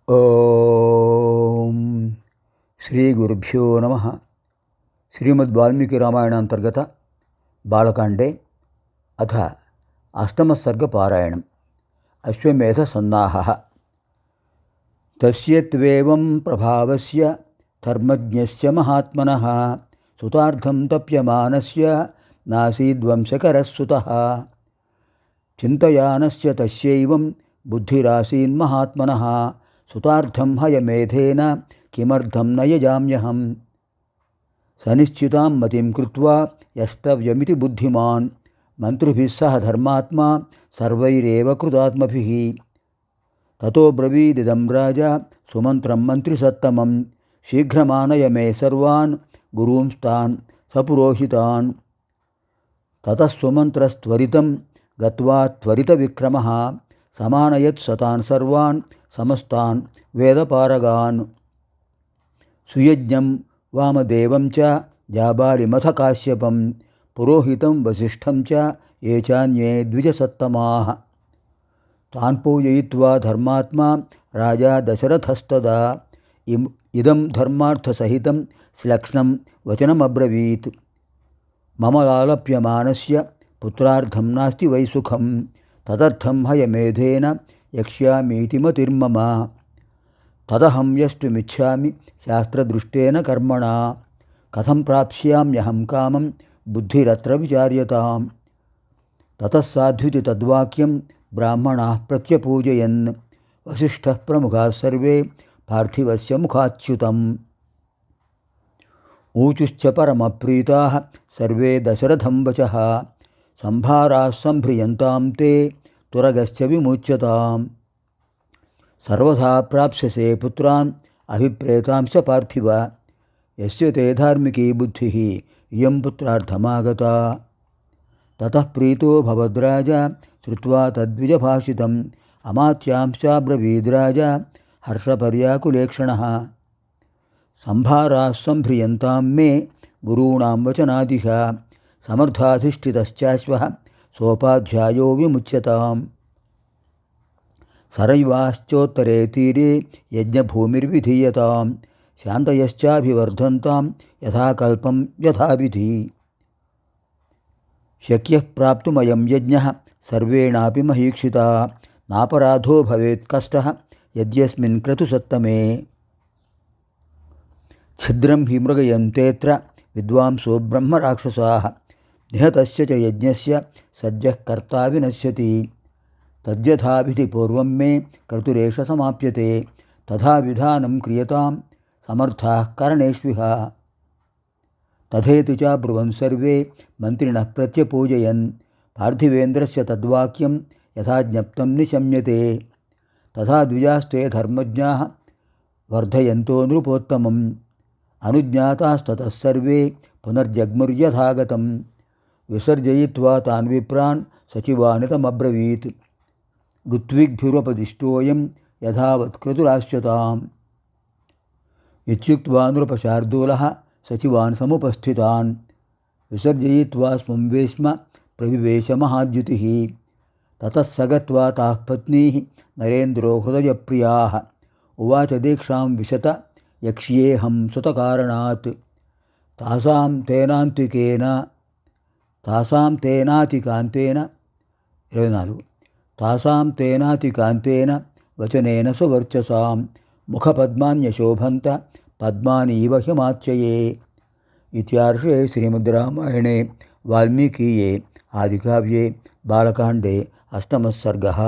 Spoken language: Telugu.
ఓం శ్రీ గురుభ్యో నమ. శ్రీమద్ వాల్మీకి రామాయణాంతర్గత బాలకాండే అథ అష్టమసర్గపారాయణం. అశ్వమేధ సన్నాహః. తస్య త్వేవం ప్రభావస్య ధర్మజ్ఞస్య మహాత్మనః సుతార్థం తప్యమానస్య నాసీద్వంశకరः సుతః. చింతయానస్య తస్యైవం బుద్ధిరాసీన్మహాత్మనః సుతార్థం హయమేధేన కిమర్థం న యజామ్యహం. సనిశ్చితాం మతిం కృత్వా యస్తవ్యమితి బుద్ధిమాన్ మంత్రిభిः సహ ధర్మాత్మా సర్వైరేవ కృతాత్మభిః. తతో బ్రవీదిదం రాజా సుమంత్రం మంత్రిసత్తమం శీఘ్రమానయ మే సర్వాన్ గురూంస్తాన్ సపురోహితాన్. తతః సుమంత్రస్త్వరితం గత్వా త్వరిత విక్రమః సమానయత్ సతాన్ సర్వాన్ సమస్తాన్ వేదపారగాన్. సుయజ్ఞం వామదేవం చ జాబాలిమథ కాశ్యపం పురోహితం వసిష్ఠం చ ఏ చాన్యే ద్విజసత్తమాః. తాన్ పూజయిత్వా ధర్మాత్మా రాజా దశరథస్తదా ఇదం ధర్మార్థసహితం శ్లక్ష్ణం వచనమబ్రవీత్. మమ లాలప్యమానస్య పుత్రార్థం నాస్తి వై సుఖం తదర్థం హయమేధేన యక్ష్యామీతి మతిర్మమ. తదహం యష్టుమిచ్ఛామి శాస్త్రదృష్టేన కర్మణా కథం ప్రాప్స్యామ్యహం కామం బుద్ధిరత్ర విచార్యతాం. తతః సాధ్వితి తద్వాక్యం బ్రాహ్మణాః ప్రత్యపూజయన్ వసిష్ఠః ప్రముఖాः సర్వే పార్థివస్య ముఖాచ్యుతం. ఊచుశ్చ పరమప్రీతాः సర్వే దశరథం వచః సంభారాः సంభ్రియంతాం తే తురగశ్చ విముచ్యతాం. సర్వథా ప్రాప్స్యసే పుత్రాన్ అభిప్రేతాంశ పార్థివ యస్య తే ధార్మికీ బుద్ధిః ఇయం పుత్రార్థమాగతా. తతః ప్రీతో భవద్రాజా శ్రుత్వా తద్విజభాషితం అమాత్యాంశాబ్రవీద్రాజా హర్షపర్యాకులేక్షణః. సంభారాः సంభ్రియంతాం మే గురూణాం వచనాదిహ సమర్థాధిష్ఠితశ్చాశ్వః సోపాధ్యాయో విముచ్యతాం. సరైవాశ్చోత్తరే తీరే యజ్ఞభూమిర్విధీయతాం శాంతయశ్చాభివర్ధంతాం యథాకల్పం యథావిధి. శక్యః ప్రాప్తుమయం యజ్ఞః సర్వేణాపి మహీక్షితా నాపరాధో భవేత్ కష్టః యద్యస్మిన్ క్రతుసత్తమే. ఛిద్రం హి మృగయంతేత్ర విద్వాంసో బ్రహ్మరాక్షసాః నిహతస్య చ యజ్ఞస్య సద్యః కర్తా వినశ్యతి. తద్యథావిధి పూర్వం మే క్రతురేష సమాప్యతే తథా విధానం క్రియతాం సమర్థాః కరణేష్విహ. తథేతి చ బ్రువన్ సర్వే మంత్రిణః ప్రత్యపూజయన్ పార్థివేంద్రస్య తద్వాక్యం యథా జ్ఞప్తం నిశమ్యతే. తథా ద్విజాస్తే ధర్మజ్ఞాః వర్ధయంతో నృపోత్తమం అనుజ్ఞాతాస్తతః సర్వే పునర్జగ్ముర్యథాగతం. విసర్జయిత్వా తాన్ విప్రాన్ సచివానితమబ్రవీత్ ఋత్విగ్భిరుపదిష్టోయం యథావత్ క్రతురాశ్యతాం. ఇత్యుక్త్వా నృపశార్దూలः సచివాన్ సముపస్థితాన్ విసర్జయిత్వా స్వం వేశ్మ ప్రవివేశ మహాద్యుతిః. తతః స గత్వా తాః పత్నీః నరేంద్రో హృదయప్రియాः ఉవాచ దీక్షాం విశత యక్ష్యేహం సుతకారణాత్. తాసాం తేనాతికాంతేన 24 తాసాం తేనాతికాంతేన వచనేన సువర్చసాం ముఖపద్మాన్యశోభంత పద్మానీవ హిమాచ్యయే. ఇత్యార్షే శ్రీమద్ రామాయణే వాల్మీకీయే ఆదికావ్యే బాలకాండే అష్టమः सर्गः.